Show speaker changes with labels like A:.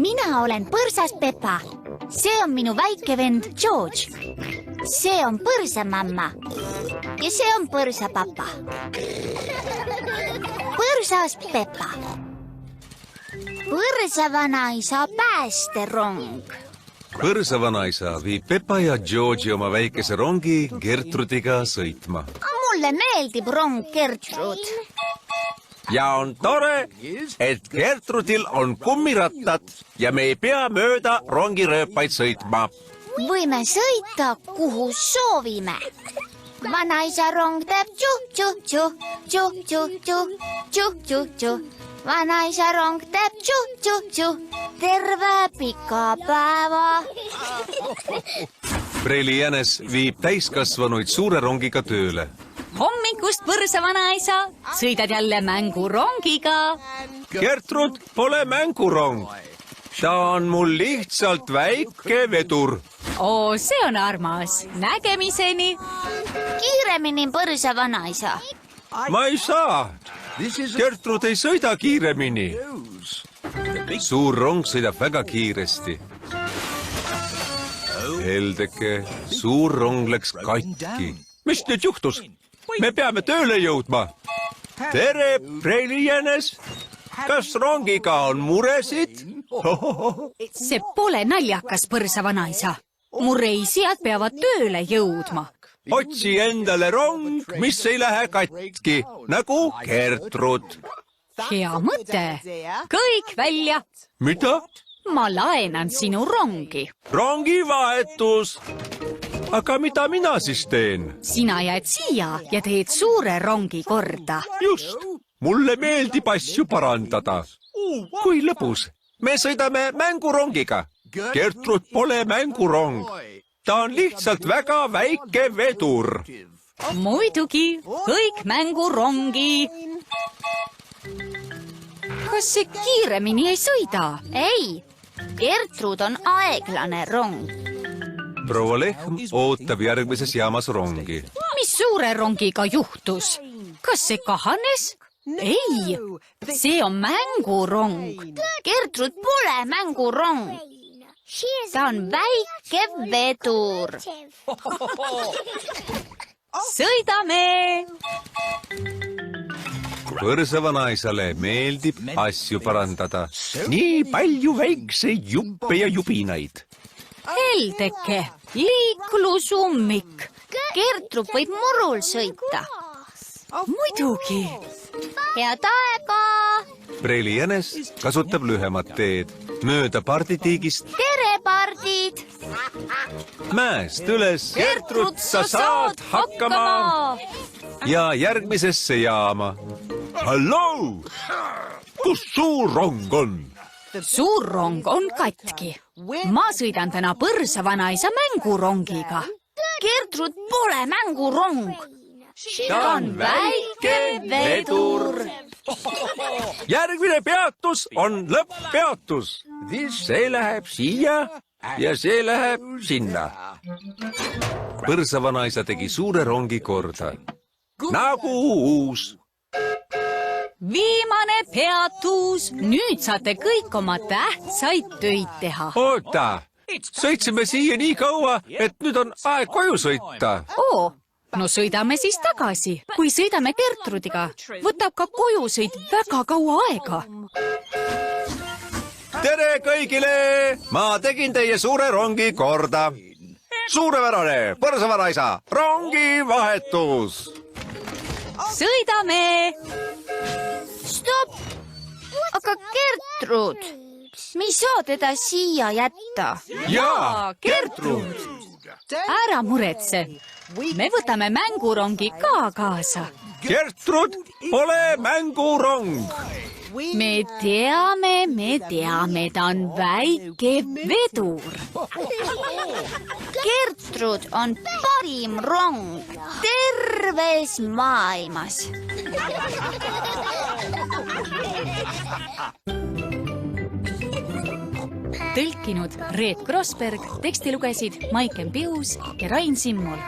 A: Mina olen põrsas Pepa. See on minu väike vend George. See on põrsamamma. Ja see on põrsapapa. Põrsas Pepa. Põrsavanaisa päästerong.
B: Põrsavanaisa viib Pepa ja George'i oma väikese rongi Gertrudiga sõitma.
A: Mulle meeldib rong Gertrud.
B: Ja on tore, et Gertrudil on kummirattad ja me ei pea mööda rongirööpaid sõitma.
A: Võime sõita, kuhu soovime. Vanaisa rong teeb tšu-tšu-tšu. Vanaisa rong teeb tšu-tšu-tšu. Terve pika päeva.
B: Preili jänes viib täiskasvanuid suure rongiga tööle.
C: Hommikust põrsavanaisa, sõidad jälle mängurongiga.
B: Gertrud pole mängurong. Ta on mul lihtsalt väike vedur.
C: Oo, see on armas. Nägemiseni.
A: Kiiremini põrsavanaisa.
B: Ma ei saa. Gertrud ei sõida kiiremini. Suur rong sõidab väga kiiresti. Heldeke, suur rong läks katki. Mis nüüd juhtus? Me peame tööle jõudma. Tere, Preili jänes. Kas rongiga on muresid?
C: See pole naljakas põrsavanaisa. Mu reisijad peavad tööle jõudma.
B: Otsi endale rong, mis ei lähe katki, nagu Gertrud.
C: Hea mõte. Kõik välja.
B: Mida?
C: Ma laenan sinu rongi.
B: Rongivahetus. Aga mida mina siis teen?
C: Sina jääd siia ja teed suure rongi korda.
B: Just. Mulle meeldib asju parandada. Kui lõbus. Me sõidame mängurongiga. Gertrud pole mängurong. Ta on lihtsalt väga väike vedur.
C: Muidugi, kõik mängurongi. Kas see kiiremini ei sõida?
A: Ei, Gertrud on aeglane rong.
B: Proua Lehm ootab järgmises jaamas rongi.
C: Mis suure rongiga juhtus? Kas see kahanes? Ei, see on mängurong.
A: Gertrud pole mängurong. Ta on väike vedur.
C: Sõidame!
B: Põrsavanaisale meeldib asju parandada. Nii palju väikseid juppe ja jubinaid.
C: Heldeke, liiklusummik.
A: Gertrud võib murul sõita.
C: Muidugi.
A: Head aega!
B: Preili jänes kasutab lühemat teed. Mööda parditiigist.
A: Tere, pardid!
B: Mäest üles. Gertrud, sa saad hakkama! Ja järgmisesse jaama. Halloo! Kus suur rong on?
C: Suur rong on katki. Ma sõidan täna põrsavanaisa mängurongiga.
A: Gertrud pole mängurong.
B: Ta on väike vedur. Järgmine peatus on lõpppeatus. See läheb siia ja see läheb sinna. Põrsavanaisa tegi suure rongi korda. Nagu uus.
C: Viimane peatus. Nüüd saate kõik oma tähtsaid töid teha.
B: Oota, sõitsime siia nii kaua, et nüüd on aeg koju sõita.
C: Oo, no sõidame siis tagasi. Kui sõidame Gertrudiga, võtab ka kojusõit väga kaua aega.
B: Tere kõigile! Ma tegin teie suure rongi korda. Suurepärane, põrsavanaisa, rongivahetus.
C: Sõidame!
A: Stop! Aga Gertrud, me ei saa teda siia jätta.
B: Jaa, Gertrud!
C: Ära muretse. Me võtame mängurongi ka kaasa.
B: Gertrud pole mängurong.
C: Me teame, ta on väike vedur.
A: Gertrud on parim rong terves maailmas.
C: Tõlkinud Reet Krossberg, teksti lugesid Maiken Pius ja Rain Simmul.